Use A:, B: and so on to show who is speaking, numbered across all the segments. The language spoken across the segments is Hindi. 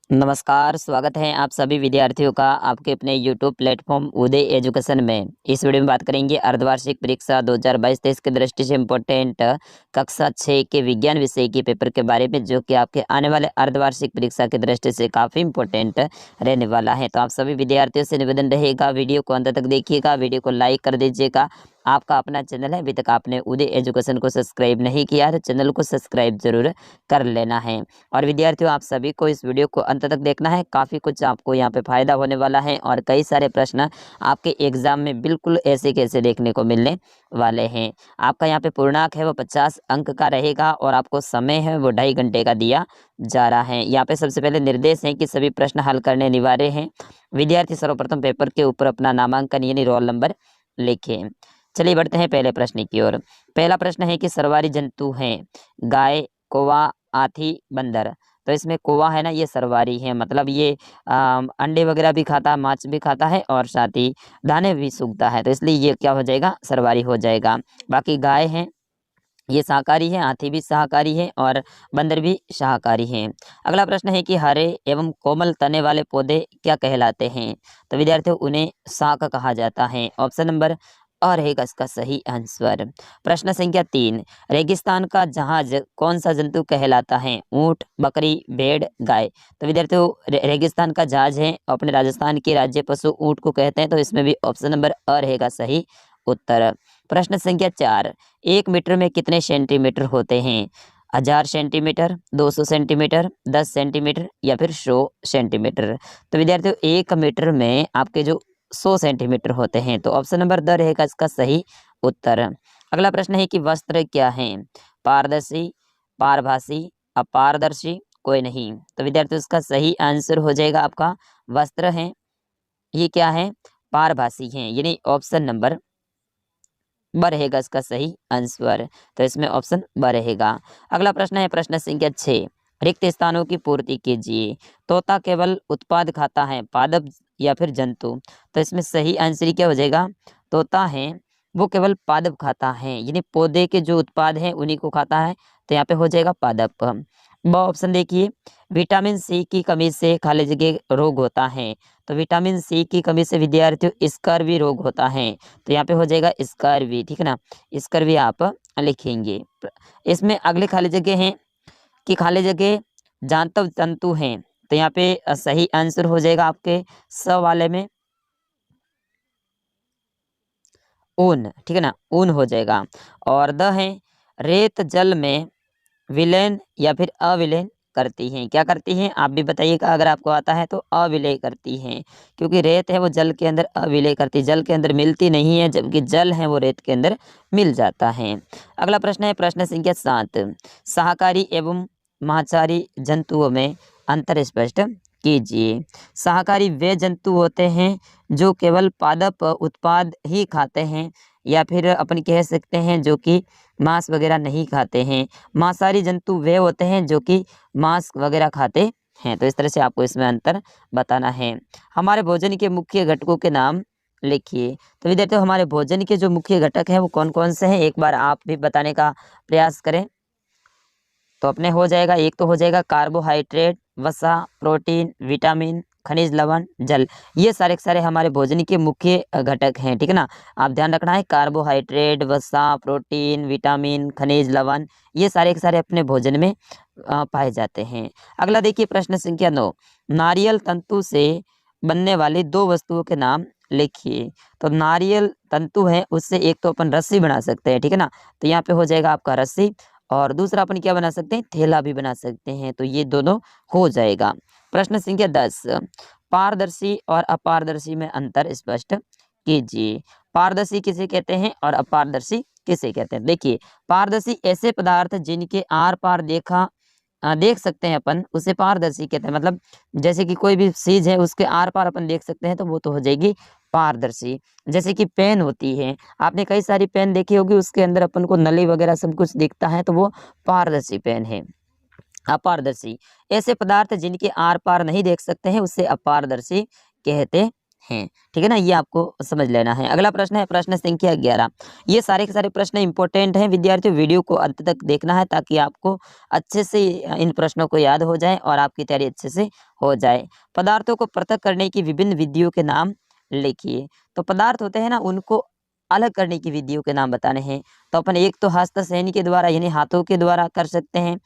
A: नमस्कार, स्वागत है आप सभी विद्यार्थियों का आपके अपने यूट्यूब प्लेटफॉर्म उदय एजुकेशन में। इस वीडियो में बात करेंगे अर्धवार्षिक परीक्षा 2022-23 की दृष्टि से इम्पोर्टेंट कक्षा 6 के विज्ञान विषय के पेपर के बारे में, जो कि आपके आने वाले अर्धवार्षिक परीक्षा की दृष्टि से काफ़ी इम्पोर्टेंट रहने वाला है। तो आप सभी विद्यार्थियों से निवेदन रहेगा, वीडियो को अंत तक देखिएगा, वीडियो को लाइक कर दीजिएगा। आपका अपना चैनल है, अभी तक आपने उदय एजुकेशन को सब्सक्राइब नहीं किया है तो चैनल को सब्सक्राइब जरूर कर लेना है। और विद्यार्थियों, आप सभी को इस वीडियो को अंत तक देखना है, काफ़ी कुछ आपको यहाँ पे फायदा होने वाला है और कई सारे प्रश्न आपके एग्जाम में बिल्कुल ऐसे कैसे देखने को मिलने वाले हैं। आपका यहाँ पे पूर्णांक है वो 50 अंक का रहेगा और आपको समय है वो 2.5 घंटे का दिया जा रहा है। यहाँ पे सबसे पहले निर्देश है कि सभी प्रश्न हल करने अनिवार्य हैं। विद्यार्थी सर्वप्रथम पेपर के ऊपर अपना नामांकन यानी रोल नंबर लिखें। चलिए बढ़ते हैं पहले प्रश्न की ओर। पहला प्रश्न है कि सर्वाहारी जंतु हैं गाय, कौवा, हाथी, बंदर। तो इसमें कौवा है ना, ये सर्वाहारी है, मतलब ये अंडे वगैरह भी खाता है, मांस भी खाता है और साथ ही दाने भी सूंघता है, तो इसलिए ये क्या हो जाएगा, सर्वाहारी हो जाएगा। बाकी गाय है, ये शाकाहारी है, हाथी भी शाकाहारी है और बंदर भी शाकाहारी है। अगला प्रश्न है कि हरे एवं कोमल तने वाले पौधे क्या कहलाते हैं। तो विद्यार्थियों, उन्हें शाक कहा जाता है। ऑप्शन नंबर और रहेगा इसका सही आंसर। प्रश्न संख्या 3, रेगिस्तान का जहाज कौन सा जंतु कहलाता है। ऊंट, बकरी, भेड़, गाय। तो विद्यार्थियों, रेगिस्तान का जहाज है अपने राजस्थान के राज्य पशु ऊंट को कहते हैं, तो इसमें भी ऑप्शन नंबर अ रहेगा सही उत्तर। प्रश्न संख्या 4, 1 मीटर में कितने सेंटीमीटर होते हैं। 1000 सेंटीमीटर, 200 सेंटीमीटर, 10 सेंटीमीटर या फिर 100 सेंटीमीटर। तो विद्यार्थियों, 1 मीटर में आपके जो 100 सेंटीमीटर होते हैं, तो ऑप्शन नंबर द रहेगा इसका सही उत्तर। अगला प्रश्न है कि वस्त्र क्या है। पारदर्शी, पारभासी, अपारदर्शी, कोई नहीं। तो विद्यार्थियों, इसका सही आंसर हो जाएगा आपका वस्त्र है, ये क्या है, पारभासी हैं, यानी ऑप्शन नंबर ब रहेगा इसका सही आंसर। तो इसमें ऑप्शन ब रहेगा। अगला प्रश्न है प्रश्न संख्या 6, रिक्त स्थानों की पूर्ति कीजिए। तोता केवल उत्पाद खाता है, पादप या फिर जंतु। तो इसमें सही आंसर क्या हो जाएगा, तोता है वो केवल पादप खाता है, यानी पौधे के जो उत्पाद हैं उन्हीं को खाता है, तो यहाँ पे हो जाएगा पादप। ब ऑप्शन देखिए, विटामिन सी की कमी से खाली जगह रोग होता है। तो विटामिन सी की कमी से विद्यार्थियों स्कर्वी रोग होता है, तो यहाँ पे हो जाएगा स्कर्वी, ठीक है ना, स्कर्वी आप लिखेंगे। इसमें अगले खाली जगह हैं कि खाली जगह जांतव तंतु हैं, तो यहाँ पे सही आंसर हो जाएगा आपके स वाले में ऊन, ठीक है ना, ऊन हो जाएगा। और द है, रेत जल में विलयन या फिर अविलयन करती हैं। क्या करती हैं आप भी बताइएगा, अगर आपको आता है तो अविलय करती हैं, क्योंकि रेत है वो जल के अंदर अविलय करती है, जल के अंदर मिलती नहीं है, जबकि जल है वो रेत के अंदर मिल जाता है। अगला प्रश्न है प्रश्न संख्या 7, शाकाहारी एवं मांसाहारी जंतुओं में अंतर स्पष्ट कीजिए। शाकाहारी वे जंतु होते हैं जो केवल पादप उत्पाद ही खाते हैं, या फिर अपन कह सकते हैं जो कि मांस वगैरह नहीं खाते हैं। मांसाहारी जंतु वे होते हैं जो कि मांस वगैरह खाते हैं। तो इस तरह से आपको इसमें अंतर बताना है। हमारे भोजन के मुख्य घटकों के नाम लिखिए। तो विद्यार्थियों, हमारे भोजन के जो मुख्य घटक हैं वो कौन कौन से हैं, एक बार आप भी बताने का प्रयास करें। तो अपने हो जाएगा, एक तो हो जाएगा कार्बोहाइड्रेट, वसा, प्रोटीन, विटामिन, खनिज लवण, जल। ये सारे के सारे हमारे भोजन के मुख्य घटक हैं, ठीक है ना। आप ध्यान रखना है, कार्बोहाइड्रेट, वसा, प्रोटीन, विटामिन, खनिज लवण, ये सारे के सारे अपने भोजन में पाए जाते हैं। अगला देखिए प्रश्न संख्या 9, नारियल तंतु से बनने वाली 2 वस्तुओं के नाम लिखिए। तो नारियल तंतु है, उससे एक तो अपन रस्सी बना सकते हैं, ठीक है ना, तो यहाँ पे हो जाएगा आपका रस्सी, और दूसरा अपन क्या बना सकते हैं, थैला भी बना सकते हैं, तो ये दोनों हो जाएगा। प्रश्न संख्या 10, पारदर्शी और अपारदर्शी में अंतर स्पष्ट कीजिए। पारदर्शी किसे कहते हैं और अपारदर्शी किसे कहते हैं। देखिए, पारदर्शी ऐसे पदार्थ जिनके आर पार देख सकते हैं अपन, उसे पारदर्शी कहते हैं। मतलब जैसे कि कोई भी चीज है उसके आर पार अपन देख सकते हैं, तो वो तो हो जाएगी पारदर्शी। जैसे कि पेन होती है, आपने कई सारी पेन देखी होगी, उसके अंदर अपन को नली वगैरह सब कुछ दिखता है, तो वो पारदर्शी पेन है। अपारदर्शी ऐसे पदार्थ जिनके आर पार नहीं देख सकते हैं, उससे अपारदर्शी कहते हैं। ठीक है ना, ये आपको समझ लेना है। अगला प्रश्न है प्रश्न संख्या 11। ये सारे के सारे प्रश्न इंपॉर्टेंट हैं विद्यार्थियों, वीडियो को अंत तक देखना है ताकि आपको अच्छे से इन प्रश्नों को याद हो जाए और आपकी तैयारी अच्छे से हो जाए। पदार्थों को पृथक करने की विभिन्न विधियों के नाम लिखिए। तो पदार्थ होते हैं ना, उनको अलग करने की विधियों के नाम बताने हैं। तो अपन एक तो हस्तक्षेप के द्वारा यानी हाथों के द्वारा कर सकते हैं,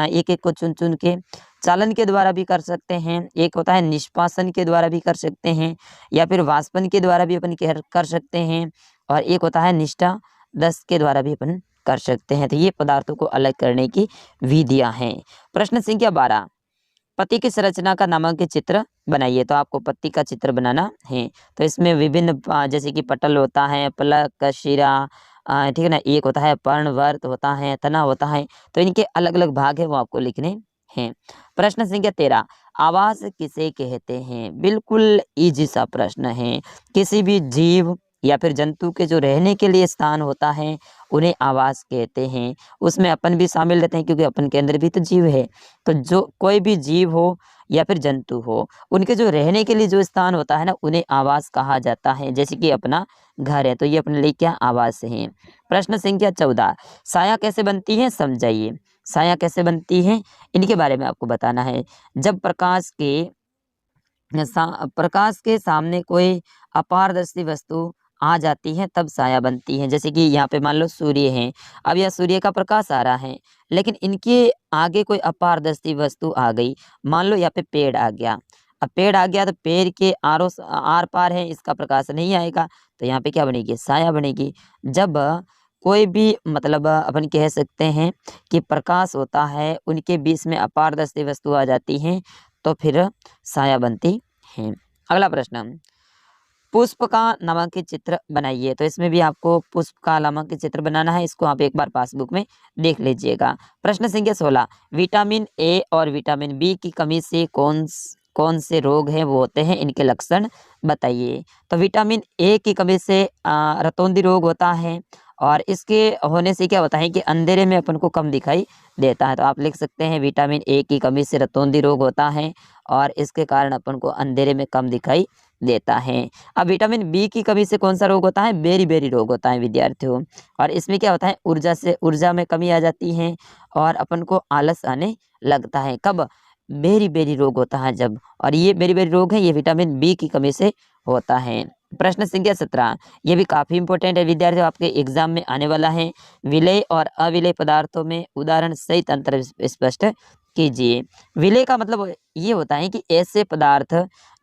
A: एक एक को चुन चुन के। चालन के द्वारा भी कर सकते हैं, एक होता है निष्पासन के द्वारा भी कर सकते हैं, या फिर वाष्पन के द्वारा भी अपन कर सकते हैं, और एक होता है निष्ठा दस के द्वारा भी अपन कर सकते हैं। तो ये पदार्थों को अलग करने की विधियां हैं। प्रश्न संख्या 12। पत्ती की संरचना का नामांकित चित्र बनाइए। तो आपको पत्ती का चित्र बनाना है। तो इसमें विभिन्न जैसे कि पटल होता है, पलक, शिरा, ठीक है ना, एक होता है पर्णवर्त होता है, तना होता है। तो इनके अलग अलग भाग है वो आपको लिखने हैं। प्रश्न संख्या 13। आवास किसे कहते हैं? बिल्कुल इजी सा प्रश्न है। किसी भी जीव या फिर जंतु के जो रहने के लिए स्थान होता है उन्हें आवास कहते हैं। उसमें अपन भी शामिल रहते हैं क्योंकि अपन के अंदर भी तो जीव है। तो जो कोई भी जीव हो या फिर जंतु हो, उनके जो रहने के लिए जो स्थान होता है ना उन्हें आवास कहा जाता है। जैसे कि अपना घर है तो ये अपने लिए क्या आवास है। प्रश्न संख्या 14। साया कैसे बनती है समझाइए। साया कैसे बनती है इनके बारे में आपको बताना है। जब प्रकाश के सामने कोई अपारदर्शी वस्तु आ जाती है तब साया बनती है। जैसे कि यहाँ पे मान लो सूर्य है, अब यह सूर्य का प्रकाश आ रहा है लेकिन इनके आगे कोई अपारदर्शी वस्तु आ गई। मान लो यहाँ पे पेड़ आ गया, अब पेड़ आ गया तो पेड़ के आर पार है, इसका प्रकाश नहीं आएगा तो यहाँ पे क्या बनेगी? साया बनेगी। जब कोई भी मतलब अपन कह सकते हैं कि प्रकाश होता है उनके बीच में अपारदर्शी वस्तु आ जाती है तो फिर साया बनती है। अगला प्रश्न, पुष्प का नामांकित चित्र बनाइए। तो इसमें भी आपको पुष्प का नामांकित चित्र बनाना है। इसको आप एक बार पासबुक में देख लीजिएगा। प्रश्न संख्या 16। विटामिन ए और विटामिन बी की कमी से कौन से रोग हैं वो होते हैं, इनके लक्षण बताइए। तो विटामिन ए की कमी से रतौंधी रोग होता है, और इसके होने से क्या होता है कि अंधेरे में अपन को कम दिखाई देता है। तो आप लिख सकते हैं विटामिन ए की कमी से रतौंधी रोग होता है और इसके कारण अपन को अंधेरे में कम दिखाई देता है। अब विटामिन बी की कमी से कौन सा रोग होता है? बेरी रोग होता है विद्यार्थियों। और इसमें क्या होता है? ऊर्जा में कमी आ जाती है और अपन को आलस आने लगता है। कब? बेरी रोग होता है जब। और ये बेरी रोग है ये विटामिन बी की कमी से होता है। प्रश्न संख्या 17। ये भी काफी इंपॉर्टेंट है विद्यार्थियों, आपके एग्जाम में आने वाला है। विलेय और अविलेय पदार्थों में उदाहरण सहित अंतर स्पष्ट कीजिए। विलेय का मतलब ये होता है कि ऐसे पदार्थ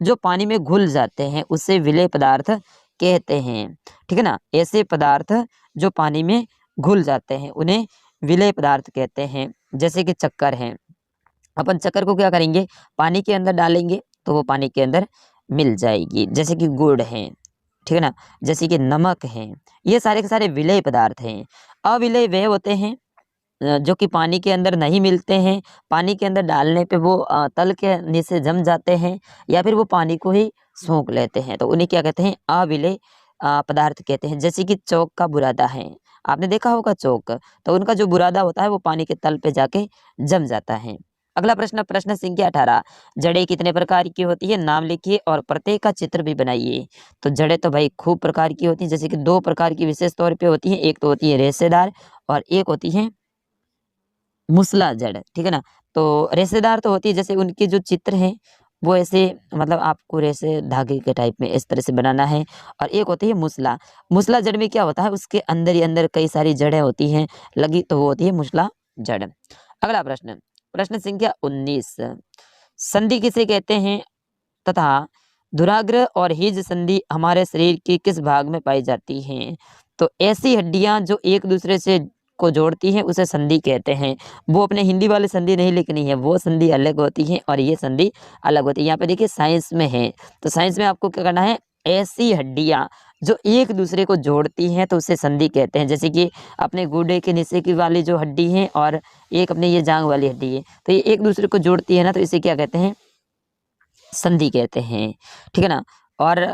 A: जो पानी में घुल जाते हैं उसे विलेय पदार्थ कहते हैं। ठीक है ना, ऐसे पदार्थ जो पानी में घुल जाते हैं उन्हें विलेय पदार्थ कहते हैं। जैसे कि चक्कर है, अपन चक्कर को क्या करेंगे? पानी के अंदर डालेंगे तो वो पानी के अंदर मिल जाएगी। जैसे कि गुड़ है, ठीक है ना, जैसे कि नमक है, ये सारे के सारे विलेय पदार्थ हैं। अविलेय वे होते हैं जो कि पानी के अंदर नहीं मिलते हैं, पानी के अंदर डालने पे वो तल के नीचे जम जाते हैं या फिर वो पानी को ही सोख लेते हैं, तो उन्हें क्या कहते हैं? अविलेय पदार्थ कहते हैं। जैसे कि चौक का बुरादा है, आपने देखा होगा चौक, तो उनका जो बुरादा होता है वो पानी के तल पे जाके जम जाता है। अगला प्रश्न, प्रश्न संख्या 18। जड़ें कितने प्रकार की होती है नाम लिखिए और प्रत्येक का चित्र भी बनाइए। तो जड़ें तो भाई खूब प्रकार की होती हैं, जैसे कि दो प्रकार की विशेष तौर पे होती हैं। एक तो होती है रेशेदार और एक होती है मूसला जड़। ठीक है ना, तो रेशेदार तो होती है, जैसे उनके जो चित्र हैं वो ऐसे मतलब आपको रेशे धागे के टाइप में इस तरह से बनाना है। और एक होती है मूसला। मूसला जड़ में क्या होता है? उसके अंदर ही अंदर कई सारी जड़ें होती हैं लगी, तो वो होती है मूसला जड़। अगला प्रश्न, प्रश्न संख्या 19। संधि किसे कहते हैं तथा दुराग्र और हिज संधि हमारे शरीर के किस भाग में पाई जाती हैं? तो ऐसी हड्डियां जो एक दूसरे से को जोड़ती हैं उसे संधि कहते हैं। वो अपने हिंदी वाली संधि नहीं लिखनी है, वो संधि अलग होती है और ये संधि अलग होती है। यहाँ पे देखिए साइंस में है, तो साइंस में आपको क्या करना है? ऐसी हड्डियां जो एक दूसरे को जोड़ती हैं तो उसे संधि कहते हैं। जैसे कि अपने गुर्दे के नीचे की वाली जो हड्डी है और एक अपने ये जांग वाली हड्डी है, तो ये एक दूसरे को जोड़ती है ना, तो इसे क्या कहते हैं? संधि कहते हैं। ठीक है ना, और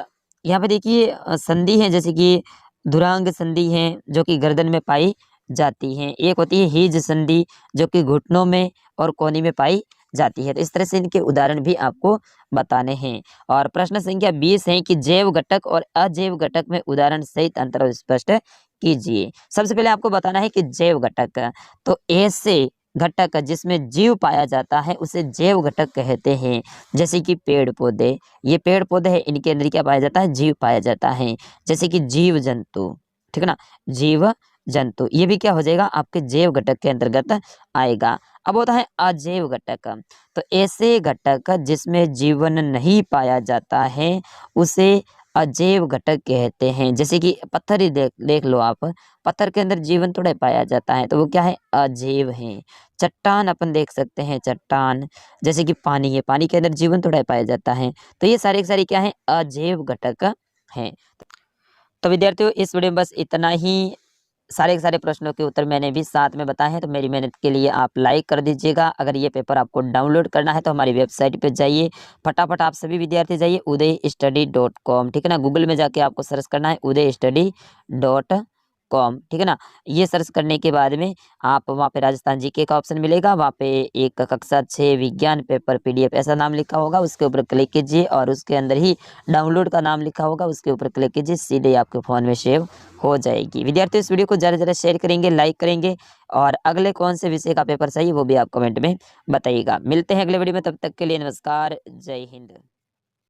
A: यहाँ पे देखिए संधि है जैसे कि धुरांग संधि है जो कि गर्दन में पाई जाती है। एक होती है हिज संधि जो कि घुटनों में और कोहनी में पाई जाती है। तो इस तरह से इनके उदाहरण भी आपको बताने हैं। और प्रश्न संख्या 20 है कि जैव घटक और अजैव घटक में उदाहरण सहित अंतर स्पष्ट कीजिए। सबसे पहले आपको बताना है कि जैव घटक, तो ऐसे घटक जिसमें जीव पाया जाता है उसे जैव घटक कहते हैं। जैसे कि पेड़ पौधे, ये पेड़ पौधे हैं, इनके अंदर क्या पाया जाता है, जीव पाया जाता है। जैसे कि जीव जंतु, ठीक है ना, जीव जंतु, ये भी क्या हो जाएगा, आपके जैव घटक के अंतर्गत आएगा। अब होता है अजैव घटक, तो ऐसे घटक जिसमें जीवन नहीं पाया जाता है उसे अजैव घटक कहते हैं। जैसे कि पत्थर ही देख लो आप, पत्थर के अंदर जीवन थोड़ा पाया जाता है, तो वो क्या है, अजैव है। चट्टान अपन देख सकते हैं, चट्टान, जैसे कि पानी है, पानी के अंदर जीवन थोड़ा पाया जाता है, तो ये सारे के सारे क्या है, अजैव घटक हैं। तो विद्यार्थियों, इस वीडियो में बस इतना ही। सारे के सारे प्रश्नों के उत्तर मैंने भी साथ में बताए हैं, तो मेरी मेहनत के लिए आप लाइक कर दीजिएगा। अगर ये पेपर आपको डाउनलोड करना है तो हमारी वेबसाइट पे जाइए, फटाफट आप सभी विद्यार्थी जाइए udaystudy.com, ठीक है ना। गूगल में जाके आपको सर्च करना है udaystudy.com, ठीक है ना। ये सर्च करने के बाद में आप वहाँ पे राजस्थान जीके का ऑप्शन मिलेगा, वहाँ पे एक कक्षा 6 विज्ञान पेपर PDF ऐसा नाम लिखा होगा, उसके ऊपर क्लिक कीजिए और उसके अंदर ही डाउनलोड का नाम लिखा होगा, उसके ऊपर क्लिक कीजिए, सीधे आपके फ़ोन में सेव हो जाएगी। विद्यार्थी, इस वीडियो को ज़्यादा से ज़्यादा शेयर करेंगे, लाइक करेंगे, और अगले कौन से विषय का पेपर चाहिए वो भी आप कमेंट में बताइएगा। मिलते हैं अगले वीडियो में, तब तक के लिए नमस्कार, जय हिंद।